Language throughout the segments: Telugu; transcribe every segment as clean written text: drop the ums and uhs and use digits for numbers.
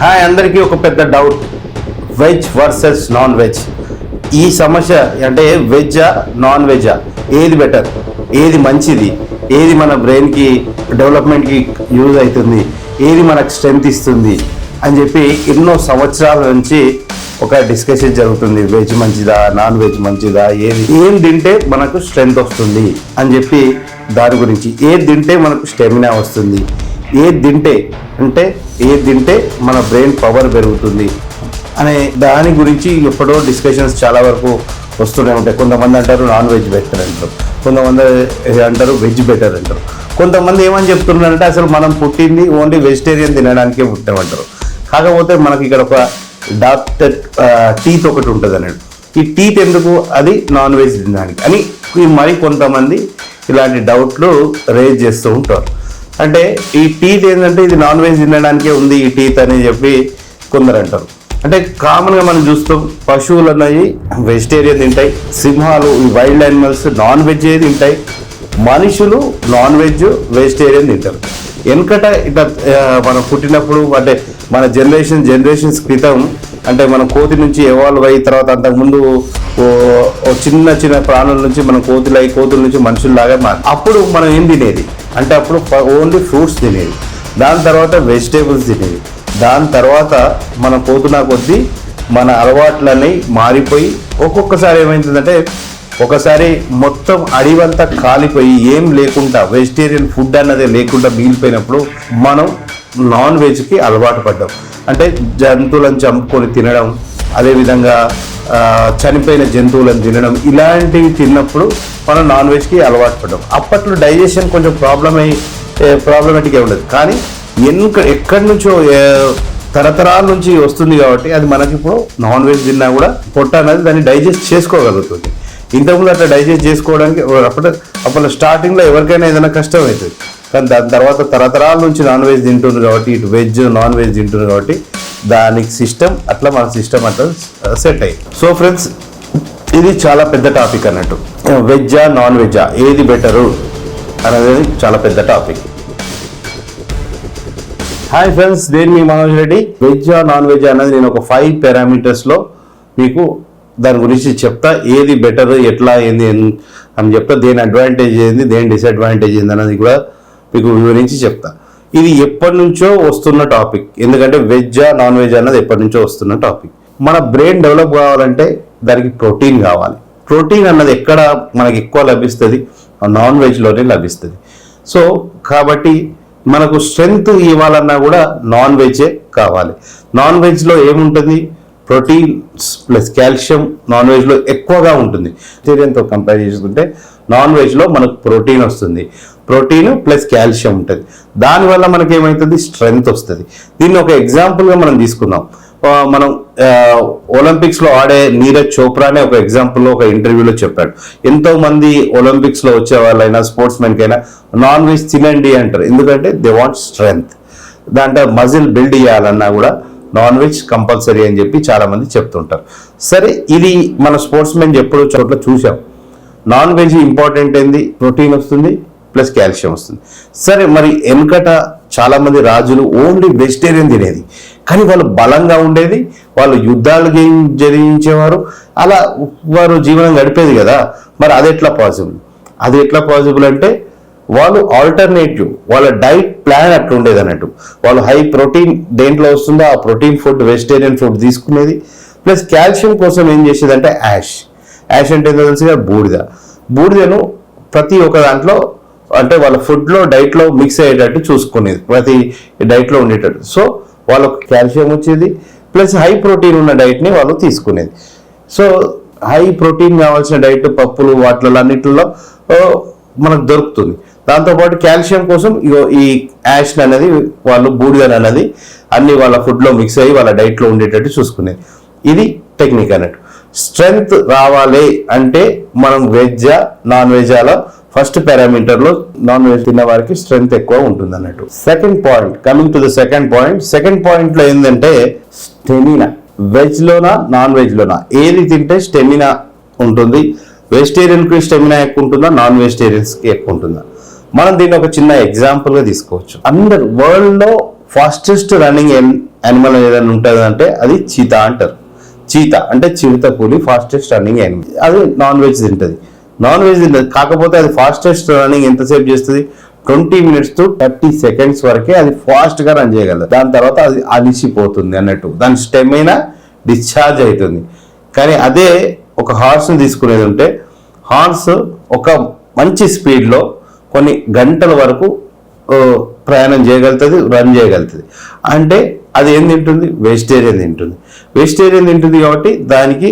హాయ్ అందరికీ ఒక పెద్ద doubt, veg versus non veg. ఈ సమస్య అంటే వెజ్జా నాన్ వెజ్జా, ఏది బెటర్, ఏది మంచిది, ఏది మన బ్రెయిన్కి డెవలప్మెంట్కి యూజ్ అవుతుంది, ఏది మనకు స్ట్రెంగ్త్ ఇస్తుంది అని చెప్పి ఎన్నో సంవత్సరాల నుంచి ఒక డిస్కషన్ జరుగుతుంది. వెజ్ మంచిదా నాన్ వెజ్ మంచిదా, ఏం తింటే మనకు స్ట్రెంగ్త్ వస్తుంది అని చెప్పి దాని గురించి, ఏది తింటే మనకు స్టెమినా వస్తుంది, ఏది తింటే మన బ్రెయిన్ పవర్ పెరుగుతుంది అనే దాని గురించి ఎప్పుడో డిస్కషన్స్ చాలా వరకు వస్తూనే ఉంటాయి. కొంతమంది అంటారు నాన్ వెజ్ బెటర్ అంటారు, కొంతమంది అంటారు వెజ్ బెటర్ అంటారు, కొంతమంది ఏమని చెప్తున్నారంటే అసలు మనం పుట్టింది ఓన్లీ వెజిటేరియన్ తినడానికే పుట్టామంటారు. కాకపోతే మనకి ఇక్కడ ఒక డాక్టర్ టీత్ ఒకటి ఉంటుంది అన్నాడు. ఈ టీత్ ఎందుకు, అది నాన్ వెజ్ తినడానికి అని మరి కొంతమంది ఇలాంటి డౌట్లు రేజ్ చేస్తూ ఉంటారు. అంటే ఈ టీత్ ఏంటంటే ఇది నాన్ వెజ్ తినడానికే ఉంది ఈ టీత్ అని చెప్పి కొందరు అంటారు. అంటే కామన్గా మనం చూస్తాం, పశువులు అన్నవి వెజిటేరియన్ తింటాయి, సింహాలు ఈ వైల్డ్ యానిమల్స్ నాన్ వెజ్ తింటాయి, మనుషులు నాన్ వెజ్ వెజిటేరియన్ తింటారు. వెనకట ఇట్లా మనం పుట్టినప్పుడు అంటే మన జనరేషన్స్ క్రితం అంటే మనం కోతి నుంచి ఎవాల్వ్ అయిన తర్వాత అంతకుముందు చిన్న చిన్న ప్రాణుల నుంచి మనం కోతుల నుంచి మనుషుల్లాగా అప్పుడు మనం ఏం తినేది అంటే అప్పుడు ఓన్లీ ఫ్రూట్స్ తినేది, దాని తర్వాత వెజిటేబుల్స్ తినేది, దాని తర్వాత మనం పోతున్న కొద్దీ మన అలవాట్లన్నీ మారిపోయి ఒక్కొక్కసారి ఏమైందంటే ఒకసారి మొత్తం అడివంతా కాలిపోయి ఏం లేకుండా వెజిటేరియన్ ఫుడ్ అన్నదే లేకుండా మిగిలిపోయినప్పుడు మనం నాన్ వెజ్కి అలవాటు పడ్డాం. అంటే జంతువులను చంపుకొని తినడం, అదేవిధంగా చనిపోయిన జంతువులను తినడం, ఇలాంటివి తిన్నప్పుడు మనం నాన్ వెజ్కి అలవాటు పడ్డాం. అప్పట్లో డైజెషన్ కొంచెం ప్రాబ్లమేటిక్గా ఉండదు, కానీ ఎక్కడి నుంచో తరతరాల నుంచి వస్తుంది కాబట్టి అది మనకి ఇప్పుడు నాన్ వెజ్ తిన్నా కూడా పొట్ట అనేది దాన్ని డైజెస్ట్ చేసుకోగలుగుతుంది. ఇంతకుముందు అట్లా డైజెస్ట్ చేసుకోవడానికి అప్పుడు స్టార్టింగ్లో ఎవరికైనా ఏదైనా కష్టం అవుతుంది, కానీ దాని తర్వాత తరతరాల నుంచి నాన్ వెజ్ తింటుంది కాబట్టి ఇటు వెజ్ నాన్ వెజ్ తింటుంది కాబట్టి దానికి సిస్టమ్ అట్లా మన సిస్టమ్ అట్లా సెట్ అయ్యి. సో ఫ్రెండ్స్, ఇది చాలా పెద్ద టాపిక్ అన్నట్టు, వెజ్జా నాన్ వెజ్జా ఏది బెటరు అనేది చాలా పెద్ద టాపిక్. హాయ్ ఫ్రెండ్స్, నేను మీ మనోజ్ రెడ్డి. వెజ్జా నాన్ వెజ్ అనేది నేను ఒక 5 పారామీటర్స్లో మీకు దాని గురించి చెప్తా, ఏది బెటర్ ఎట్లా ఏంది అని చెప్తా, దేని అడ్వాంటేజ్ ఏంది దేని డిసడ్వాంటేజ్ ఏంది అనేది కూడా మీకు వివరించి చెప్తా. ఇది ఎప్పటి నుంచో వస్తున్న టాపిక్, ఎందుకంటే వెజ్జా నాన్ వెజ్ అన్నది ఎప్పటి నుంచో వస్తున్న టాపిక్. మన బ్రెయిన్ డెవలప్ కావాలంటే దానికి ప్రోటీన్ కావాలి. ప్రోటీన్ అన్నది ఎక్కడ మనకి ఎక్కువ లభిస్తుంది, నాన్ వెజ్లోనే లభిస్తుంది. సో కాబట్టి మనకు స్ట్రెంగ్త్ ఇవ్వాలన్నా కూడా నాన్ వెజ్జే కావాలి. నాన్ వెజ్లో ఏముంటుంది, ప్రోటీన్స్ ప్లస్ కాల్షియం నాన్ వెజ్లో ఎక్కువగా ఉంటుంది. వెజిటేరియన్తో కంపేర్ చేసుకుంటే నాన్ వెజ్లో మనకు ప్రోటీన్ వస్తుంది, ప్రోటీన్ ప్లస్ కాల్షియం ఉంటుంది. దానివల్ల మనకి ఏమవుతుంది, స్ట్రెంగ్త్ వస్తుంది. దీన్ని ఒక ఎగ్జాంపుల్గా మనం తీసుకుందాం. మనం ఒలింపిక్స్లో ఆడే నీరజ్ చోప్రానే ఒక ఎగ్జాంపుల్లో ఒక ఇంటర్వ్యూలో చెప్పాడు. ఎంతోమంది ఒలింపిక్స్లో వచ్చే వాళ్ళైనా స్పోర్ట్స్ మెన్కైనా నాన్ వెజ్ తినండి అంటారు, ఎందుకంటే దే వాంట్ స్ట్రెంగ్త్. దాంట్లో మజిల్ బిల్డ్ చేయాలన్నా కూడా నాన్ వెజ్ కంపల్సరీ అని చెప్పి చాలామంది చెప్తుంటారు. సరే, ఇది మన స్పోర్ట్స్ మెన్ ఎప్పుడు చోట్ల చూసాం. నాన్ వెజ్ ఇంపార్టెంట్ ఏంది, ప్రోటీన్ వస్తుంది ప్లస్ కాల్షియం వస్తుంది. సరే, మరి వెనకట చాలామంది రాజులు ఓన్లీ వెజిటేరియన్ తినేది, కానీ వాళ్ళు బలంగా ఉండేది, వాళ్ళు యుద్ధాలు జరిగించేవారు, అలా వారు జీవనం గడిపేది కదా. మరి అది ఎట్లా పాసిబుల్ అంటే వాళ్ళు ఆల్టర్నేటివ్, వాళ్ళ డైట్ ప్లాన్ అట్లా ఉండేది అన్నట్టు. వాళ్ళు హై ప్రోటీన్ దేంట్లో వస్తుందో ఆ ప్రోటీన్ ఫుడ్ వెజిటేరియన్ ఫుడ్ తీసుకునేది, ప్లస్ కాల్షియం కోసం ఏం చేసేదంటే యాష్ అంటే ఏంటో తెలుసుగా, బూడిదను ప్రతి ఒక్క దాంట్లో అంటే వాళ్ళ ఫుడ్లో డైట్లో మిక్స్ అయ్యేటట్టు చూసుకునేది, ప్రతి డైట్లో ఉండేటట్టు. సో వాళ్ళకు కాల్షియం వచ్చేది, ప్లస్ హై ప్రోటీన్ ఉన్న డైట్ని వాళ్ళు తీసుకునేది. సో హై ప్రోటీన్ కావాల్సిన డైట్ పప్పులు వాటిలో అన్నిటిలో మనకు దొరుకుతుంది. దాంతోపాటు కాల్షియం కోసం ఈ యాష్ అనేది వాళ్ళు బూడిదన్ అనేది అన్ని వాళ్ళ ఫుడ్లో మిక్స్ అయ్యి వాళ్ళ డైట్లో ఉండేటట్టు చూసుకునేది. ఇది టెక్నిక్ అన్నట్టు. స్ట్రెంగ్త్ రావాలి అంటే మనం వెజ్జా నాన్ వెజ్జాలో ఫస్ట్ పారామీటర్లో నాన్ వెజ్ తిన్న వారికి స్ట్రెంగ్త్ ఎక్కువ ఉంటుంది అన్నట్టు. సెకండ్ పాయింట్లో ఏంటంటే స్టెమినా. వెజ్లోనా నాన్ వెజ్లోనా ఏది తింటే స్టెమినా ఉంటుంది, వెజిటేరియన్కి స్టెమినా ఎక్కువ ఉంటుందా నాన్ వెజిటేరియన్స్కి ఎక్కువ ఉంటుందా? మనం దీన్ని ఒక చిన్న ఎగ్జాంపుల్గా తీసుకోవచ్చు. అందరు వరల్డ్లో ఫాస్టెస్ట్ రన్నింగ్ యానిమల్ ఏదైనా ఉంటుంది అంటే అది చీతా అంటారు. చీతా అంటే చిరుత పులి ఫాస్టెస్ట్ రన్నింగ్ యానిమల్. అది నాన్ వెజ్ తింటుంది. నాన్ వెజ్ తింటుంది, కాకపోతే అది ఫాస్టెస్ట్ రన్నింగ్ ఎంతసేపు చేస్తుంది, 20 minutes to 30 seconds వరకే అది ఫాస్ట్గా రన్ చేయగలదు. దాని తర్వాత అది అలిసిపోతుంది అన్నట్టు, దాని స్టెమినా డిశ్చార్జ్ అవుతుంది. కానీ అదే ఒక హార్స్ని తీసుకునేది ఉంటే హార్స్ ఒక మంచి స్పీడ్లో కొన్ని గంటల వరకు ప్రయాణం చేయగలుగుతుంది, రన్ చేయగలుగుతుంది. అంటే అది ఏం తింటుంది, వెజిటేరియన్ తింటుంది. వెజిటేరియన్ తింటుంది కాబట్టి దానికి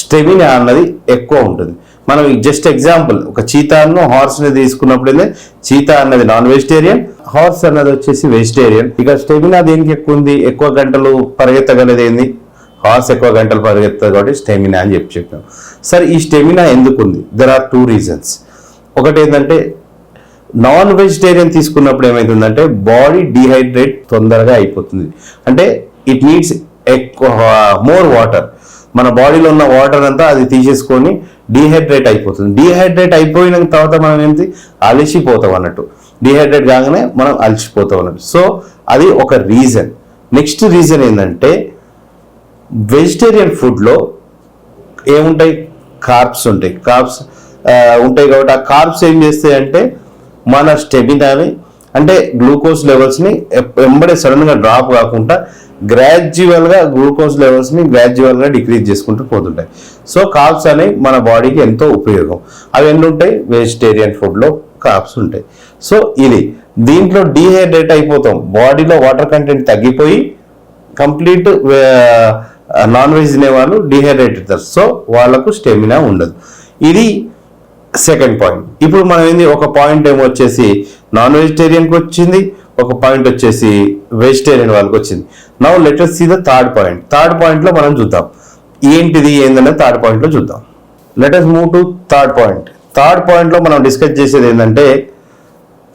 స్టెమినా అన్నది ఎక్కువ ఉంటుంది. మనం జస్ట్ ఎగ్జాంపుల్ ఒక చీతాను హార్స్ని తీసుకున్నప్పుడైతే చీతా అన్నది నాన్ వెజిటేరియన్, హార్స్ అన్నది వచ్చేసి వెజిటేరియన్. ఇక స్టెమినా దేనికి ఎక్కువ ఉంది, ఎక్కువ గంటలు పరిగెత్తగలది ఏంది, హార్స్ ఎక్కువ గంటలు పరిగెత్తదు కాబట్టి స్టెమినా అని చెప్పాం. సరే ఈ స్టెమినా ఎందుకు ఉంది, దెర్ ఆర్ 2 reasons. ఒకటి ఏంటంటే నాన్ వెజిటేరియన్ తీసుకున్నప్పుడు ఏమవుతుందంటే బాడీ డీహైడ్రేట్ తొందరగా అయిపోతుంది. అంటే ఇట్ నీడ్స్ ఎక్కువ మోర్ వాటర్. మన బాడీలో ఉన్న వాటర్ అంతా అది తీసేసుకొని డీహైడ్రేట్ అయిపోతుంది. డీహైడ్రేట్ అయిపోయిన తర్వాత మనం ఏంటి అలసిపోతాం అన్నట్టు, డీహైడ్రేట్ కాగానే మనం అలసిపోతాం అన్నట్టు. సో అది ఒక రీజన్. నెక్స్ట్ రీజన్ ఏంటంటే వెజిటేరియన్ ఫుడ్లో ఏముంటాయి, కార్బ్స్ ఉంటాయి. కార్బ్స్ ఉంటాయి కాబట్టి ఆ కార్బ్స్ ఏం చేస్తాయి అంటే మన స్టెమినాని అంటే గ్లూకోజ్ లెవెల్స్ని వెంబడే సడన్గా డ్రాప్ కాకుండా గ్రాడ్యువల్గా గ్లూకోజ్ లెవెల్స్ని గ్రాడ్యువల్గా డిక్రీజ్ చేసుకుంటూ పోతుంటాయి. సో కార్బ్స్ అనేవి మన బాడీకి ఎంతో ఉపయోగం. అవి ఎన్ని ఉంటాయి, వెజిటేరియన్ ఫుడ్లో కార్బ్స్ ఉంటాయి. సో ఇది దీంట్లో డీహైడ్రేట్ అయిపోతాం, బాడీలో వాటర్ కంటెంట్ తగ్గిపోయి కంప్లీట్ నాన్ వెజ్ తినేవాళ్ళు డీహైడ్రేట్ అవుతారు. సో వాళ్ళకు స్టెమినా ఉండదు. ఇది సెకండ్ పాయింట్. ఇప్పుడు మనం ఏంది, ఒక పాయింట్ ఏమో వచ్చేసి నాన్ వెజిటేరియన్కి వచ్చింది, ఒక పాయింట్ వచ్చేసి వెజిటేరియన్ వాళ్ళకి వచ్చింది. Now let us see the third point. Third పాయింట్లో మనం చూద్దాం ఏంటిది ఏందనేది థర్డ్ పాయింట్లో చూద్దాం. Let us move to third point. Third పాయింట్లో మనం డిస్కస్ చేసేది ఏంటంటే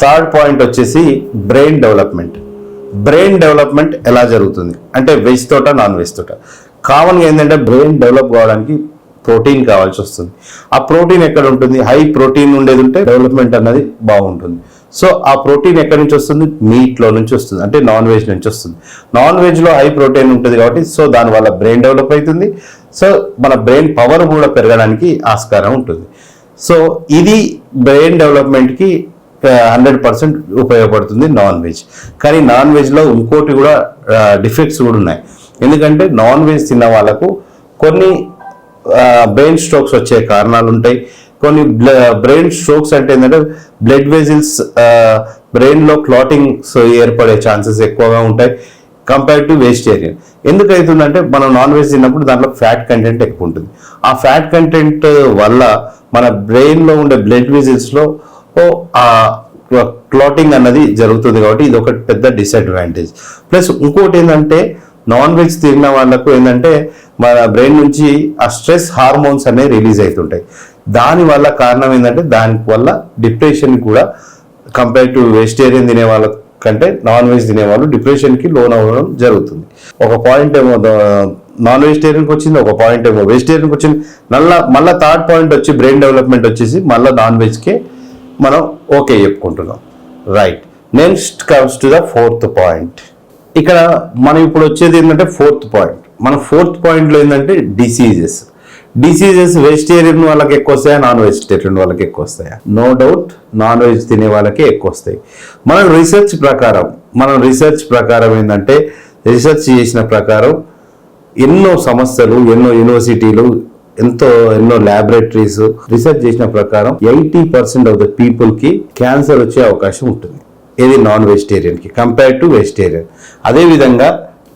థర్డ్ పాయింట్ వచ్చేసి బ్రెయిన్ డెవలప్మెంట్. బ్రెయిన్ డెవలప్మెంట్ ఎలా జరుగుతుంది అంటే వెజ్ తోట నాన్ వెజ్ తోట. కామన్గా ఏంటంటే బ్రెయిన్ డెవలప్ కావడానికి ప్రోటీన్ కావాల్సి వస్తుంది. ఆ ప్రోటీన్ ఎక్కడ ఉంటుంది, హై ప్రోటీన్ ఉండేది ఉంటే డెవలప్మెంట్ అన్నది బాగుంటుంది. సో ఆ ప్రోటీన్ ఎక్కడి నుంచి వస్తుంది, మీట్లో నుంచి వస్తుంది, అంటే నాన్ వెజ్ నుంచి వస్తుంది. నాన్ వెజ్లో హై ప్రోటీన్ ఉంటుంది కాబట్టి సో దానివల్ల బ్రెయిన్ డెవలప్ అవుతుంది. సో మన బ్రెయిన్ పవర్ కూడా పెరగడానికి ఆస్కారం ఉంటుంది. సో ఇది బ్రెయిన్ డెవలప్మెంట్కి 100% ఉపయోగపడుతుంది నాన్ వెజ్. కానీ నాన్ వెజ్లో ఇంకోటి కూడా డిఫెక్ట్స్ కూడా ఉన్నాయి. ఎందుకంటే నాన్ వెజ్ తిన్న వాళ్ళకు కొన్ని బ్రెయిన్ స్ట్రోక్స్ వచ్చే కారణాలు ఉంటాయి. కొన్ని బ్రెయిన్ స్ట్రోక్స్ అంటే ఏంటంటే బ్లడ్ వెజిల్స్ బ్రెయిన్లో క్లాటింగ్స్ ఏర్పడే ఛాన్సెస్ ఎక్కువగా ఉంటాయి కంపేర్ టు వెజిటేరియన్. ఎందుకు అవుతుందంటే మనం నాన్ వెజ్ తిన్నప్పుడు దాంట్లో ఫ్యాట్ కంటెంట్ ఎక్కువ ఉంటుంది. ఆ ఫ్యాట్ కంటెంట్ వల్ల మన బ్రెయిన్లో ఉండే బ్లడ్ వెజిల్స్లో క్లాటింగ్ అన్నది జరుగుతుంది కాబట్టి ఇది ఒక పెద్ద డిసడ్వాంటేజ్. ప్లస్ ఇంకోటి ఏంటంటే నాన్ వెజ్ తిన్న వాళ్ళకు ఏంటంటే మన బ్రెయిన్ నుంచి ఆ స్ట్రెస్ హార్మోన్స్ అనేవి రిలీజ్ అవుతుంటాయి. దానివల్ల కారణం ఏంటంటే దానివల్ల డిప్రెషన్ కూడా కంపేర్ టు వెజిటేరియన్ తినే వాళ్ళ కంటే నాన్ వెజ్ తినేవాళ్ళు డిప్రెషన్కి లోన్ అవ్వడం జరుగుతుంది. ఒక పాయింట్ ఏమో నాన్ వెజిటేరియన్కి వచ్చింది, ఒక పాయింట్ ఏమో వెజిటేరియన్కి వచ్చింది. మళ్ళీ థర్డ్ పాయింట్ వచ్చి బ్రెయిన్ డెవలప్మెంట్ వచ్చేసి మళ్ళీ నాన్ వెజ్కే మనం ఓకే చెప్పుకుంటున్నాం. Right, next comes to the fourth point. ఇక్కడ మనం ఇప్పుడు వచ్చేది ఏంటంటే ఫోర్త్ పాయింట్. మన ఫోర్త్ పాయింట్లో ఏంటంటే డిసీజెస్. వెజిటేరియన్ వాళ్ళకి ఎక్కువ వస్తాయా, నాన్ వెజిటేరియన్ వాళ్ళకి ఎక్కువ వస్తాయా? నో డౌట్ నాన్ వెజ్ తినే వాళ్ళకే ఎక్కువ వస్తాయి. మన రీసెర్చ్ ప్రకారం ఏంటంటే రీసెర్చ్ చేసిన ప్రకారం ఎన్నో సంస్థలు, ఎన్నో యూనివర్సిటీలు, ఎన్నో ల్యాబొరేటరీస్ రీసెర్చ్ చేసిన ప్రకారం 80% ఆఫ్ ద పీపుల్ కి క్యాన్సర్ వచ్చే అవకాశం ఉంటుంది. ఇది నాన్ వెజిటేరియన్ కి కంపేర్ టు వెజిటేరియన్. అదేవిధంగా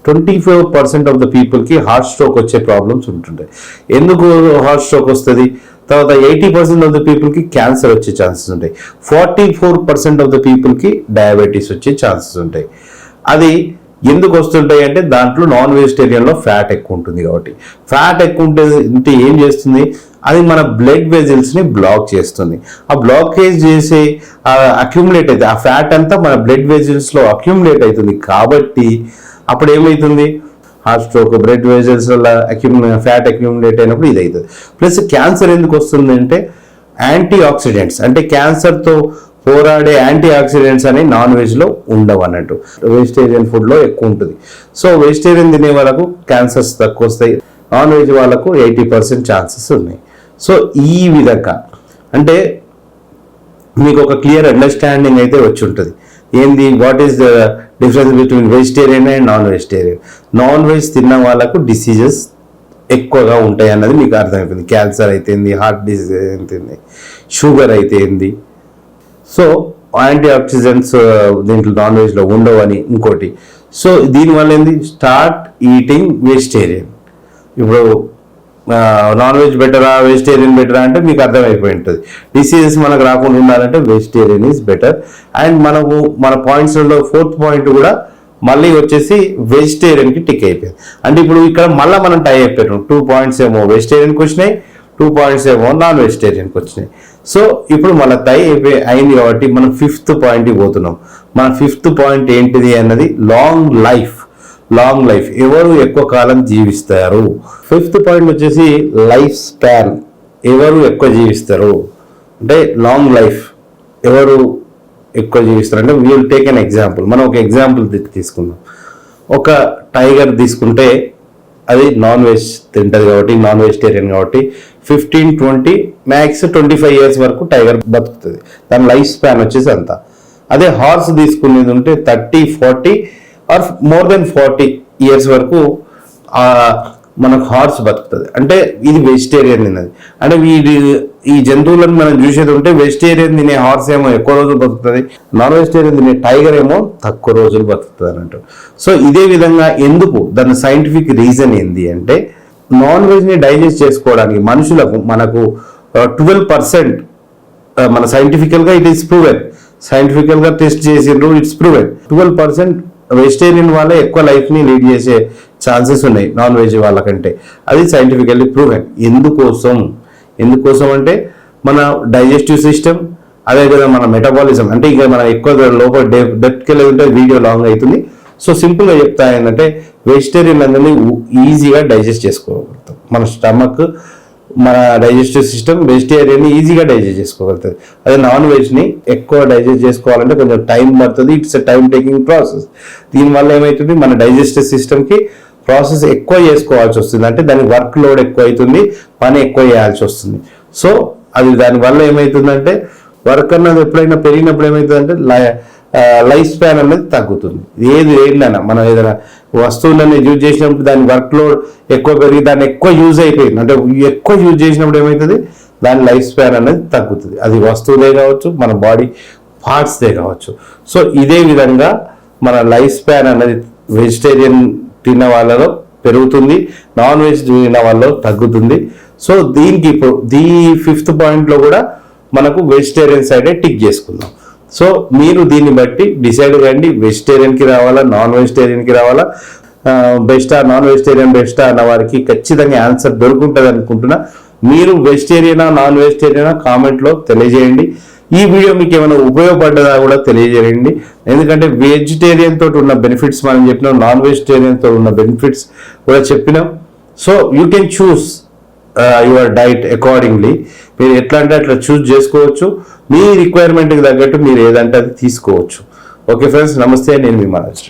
25% ఆఫ్ ద పీపుల్ కి హార్ట్ స్ట్రోక్ వచ్చే ప్రాబ్లమ్స్ ఉంటుంటాయి. ఎందుకు హార్ట్ స్ట్రోక్ వస్తుంది? తర్వాత 80% ఆఫ్ ద పీపుల్ కి క్యాన్సర్ వచ్చే ఛాన్సెస్ ఉంటాయి. 44% ఆఫ్ ద పీపుల్ కి డయాబెటీస్ వచ్చే ఛాన్సెస్ ఉంటాయి. అది ఎందుకు వస్తుంటాయి అంటే దాంట్లో నాన్ వెజిటేరియన్లో ఫ్యాట్ ఎక్కువ ఉంటుంది కాబట్టి. ఫ్యాట్ ఎక్కువ ఉంటే ఏం చేస్తుంది, అది మన బ్లడ్ వెజిల్స్ని బ్లాక్ చేస్తుంది. ఆ బ్లాకేజ్ చేసి అక్యుములేట్ అవుతుంది. ఆ ఫ్యాట్ అంతా మన బ్లడ్ వెజిల్స్లో అక్యుములేట్ అవుతుంది కాబట్టి అప్పుడు ఏమవుతుంది, హార్ట్ స్ట్రోక్, బ్లడ్ వెజిల్స్ వల్ల ఫ్యాట్ అక్యుములేట్ అయినప్పుడు ఇది అవుతుంది. ప్లస్ క్యాన్సర్ ఎందుకు వస్తుంది అంటే యాంటీ ఆక్సిడెంట్స్, అంటే క్యాన్సర్తో పోరాడే యాంటీ ఆక్సిడెంట్స్ అని నాన్ వెజ్లో ఉండవు అన్నట్టు. వెజిటేరియన్ ఫుడ్లో ఎక్కువ ఉంటుంది. సో వెజిటేరియన్ తినే వాళ్ళకు క్యాన్సర్స్ తక్కువ వస్తాయి, నాన్ వెజ్ వాళ్ళకు 80% ఛాన్సెస్ ఉన్నాయి. సో ఈ విధంగా అంటే మీకు ఒక క్లియర్ అండర్స్టాండింగ్ అయితే వచ్చి ఉంటుంది. ఏంది, what is the difference between vegetarian and non vegetarian. Non veg తిన్న వాళ్ళకు డిసీజెస్ ఎక్కువగా ఉంటాయి అన్నది మీకు అర్థమవుతుంది. క్యాన్సర్ అయితేంది, హార్ట్ డిసీజ్ అయితేంది, షుగర్ అయితేంది. సో యాంటీ ఆక్సిడెంట్స్ దీంట్లో నాన్ వెజ్లో ఉండవు అని ఇంకోటి. సో దీనివల్ల ఏంది, స్టార్ట్ ఈటింగ్ వెజిటేరియన్. ఇప్పుడు నాన్ వెజ్ బెటరా వెజిటేరియన్ బెటరా అంటే మీకు అర్థమైపోయి ఉంటుంది. డిసీజెస్ మనకు రాకుండా ఉండాలంటే వెజిటేరియన్ ఈజ్ బెటర్. అండ్ మనకు మన పాయింట్స్లో 4th పాయింట్ కూడా మళ్ళీ వచ్చేసి వెజిటేరియన్కి టిక్ అయిపోయింది. అంటే ఇప్పుడు ఇక్కడ మళ్ళీ మనం టై అయిపోయాం. 2 పాయింట్స్ ఏమో వెజిటేరియన్కి వచ్చినాయి, 2 పాయింట్స్ ఏమో నాన్ వెజిటేరియన్కి వచ్చినాయి. సో ఇప్పుడు మన టై అయింది కాబట్టి మనం 5th పాయింట్కి పోతున్నాం. మన 5th పాయింట్ ఏంటిది అన్నది లాంగ్ లైఫ్. లాంగ్ లైఫ్, ఎవరు ఎక్కువ కాలం జీవిస్తారు. 5th పాయింట్ వచ్చేసి లైఫ్ స్పాన్, ఎవరు ఎక్కువ జీవిస్తారు అంటే లాంగ్ లైఫ్ ఎవరు ఎక్కువ జీవిస్తారు అంటే విల్ టేక్ అన్ ఎగ్జాంపుల్. మనం ఒక ఎగ్జాంపుల్ తీసుకుందాం. ఒక టైగర్ తీసుకుంటే అది నాన్ వెజ్ తింటుంది కాబట్టి, నాన్ వెజిటేరియన్ కాబట్టి 15-20 మ్యాక్స్ 25 ఇయర్స్ వరకు టైగర్ బతుకుతుంది. దాని లైఫ్ స్పాన్ వచ్చేసి అంత. అదే హార్స్ తీసుకునేది ఉంటే 30-40 ఆర్ మోర్ దెన్ 40 ఇయర్స్ వరకు మనకు హార్స్ బతుకుతుంది. అంటే ఇది వెజిటేరియన్ తిన్నది. అంటే ఈ జంతువులను మనం చూసేది ఉంటే వెజిటేరియన్ తినే హార్స్ ఏమో ఎక్కువ రోజులు బతుకుతుంది, నాన్ వెజిటేరియన్ తినే టైగర్ ఏమో తక్కువ రోజులు బతుకుతుంది అన్నట్టు. సో ఇదే విధంగా ఎందుకు, దాని సైంటిఫిక్ రీజన్ ఏంది అంటే నాన్ వెజ్ని డైజెస్ట్ చేసుకోవడానికి మనుషులకు మనకు 12% మన సైంటిఫికల్గా ఇట్ ఈస్ ప్రూవెన్, సైంటిఫికల్గా టెస్ట్ చేసిండ్రు, ఇట్స్ ప్రూవెన్ 12% వెజిటేరియన్ వాళ్ళే ఎక్కువ లైఫ్ని లీడ్ చేసే ఛాన్సెస్ ఉన్నాయి నాన్ వెజ్ వాళ్ళకంటే. అది సైంటిఫికల్లీ ప్రూవెన్. ఎందుకోసం అంటే మన డైజెస్టివ్ సిస్టమ్, అదే కదా మన మెటబాలిజం. అంటే ఇక మనం ఎక్కువ లోపల డెప్త్కి వెళ్ళి ఉంటే వీడియో లాంగ్ అవుతుంది. సో సింపుల్గా చెప్తా ఏంటంటే వెజిటేరియన్ అందరినీ ఈజీగా డైజెస్ట్ చేసుకోగలుగుతాం. మన స్టమక్, మన డైజెస్టివ్ సిస్టమ్ వెజిటేరియన్ని ఈజీగా డైజెస్ట్ చేసుకోగలుగుతుంది. అదే నాన్ వెజ్ని ఎక్కువ డైజెస్ట్ చేసుకోవాలంటే కొంచెం టైం పడుతుంది. It's a time taking process. దీనివల్ల ఏమవుతుంది, మన డైజెస్టివ్ సిస్టమ్కి ప్రాసెస్ ఎక్కువ చేసుకోవాల్సి వస్తుంది. అంటే దాని వర్క్ లోడ్ ఎక్కువ అవుతుంది, పని ఎక్కువ చేయాల్సి వస్తుంది. సో అది దానివల్ల ఏమవుతుందంటే వర్క్ అన్నది ఎప్పుడైనా పెరిగినప్పుడు ఏమవుతుందంటే లైఫ్ స్పాన్ అనేది తగ్గుతుంది. ఏంటన్నా మనం ఏదైనా వస్తువులన్నీ యూజ్ చేసినప్పుడు దాని వర్క్ లోడ్ ఎక్కువ పెరిగి దాన్ని ఎక్కువ యూజ్ అయిపోయింది అంటే ఎక్కువ యూజ్ చేసినప్పుడు ఏమవుతుంది, దాని లైఫ్ స్పాన్ అనేది తగ్గుతుంది. అది వస్తువులే కావచ్చు, మన బాడీ పార్ట్స్దే కావచ్చు. సో ఇదే విధంగా మన లైఫ్ స్పాన్ అనేది వెజిటేరియన్ తిన్న వాళ్ళలో పెరుగుతుంది, నాన్ వెజ్ తిన్న వాళ్ళలో తగ్గుతుంది. సో దీనికి ఇప్పుడు 5th పాయింట్లో కూడా మనకు వెజిటేరియన్ సైడే టిక్ చేసుకుందాం. సో మీరు దీన్ని బట్టి డిసైడ్ కండి, వెజిటేరియన్కి రావాలా నాన్ వెజిటేరియన్కి రావాలా, బెస్టా నాన్ వెజిటేరియన్ బెస్టా అన్న వారికి ఖచ్చితంగా ఆన్సర్ దొరుకుంటుంది అనుకుంటున్నా. మీరు వెజిటేరియనా నాన్ వెజిటేరియనా కామెంట్లో తెలియజేయండి. ఈ వీడియో మీకు ఏమైనా ఉపయోగపడ్డదా కూడా తెలియజేయండి. ఎందుకంటే వెజిటేరియన్ తోటి ఉన్న బెనిఫిట్స్ మనం చెప్పినాం, నాన్ వెజిటేరియన్ తోటి ఉన్న బెనిఫిట్స్ కూడా చెప్పినాం. So you can choose your diet accordingly. మీరు ఎట్లా అంటే అట్లా చూస్ చేసుకోవచ్చు. మీ రిక్వైర్మెంట్కి తగ్గట్టు మీరు ఏదంటే అది తీసుకోవచ్చు. ఓకే ఫ్రెండ్స్, నమస్తే, నేను మీ మహారాజ్.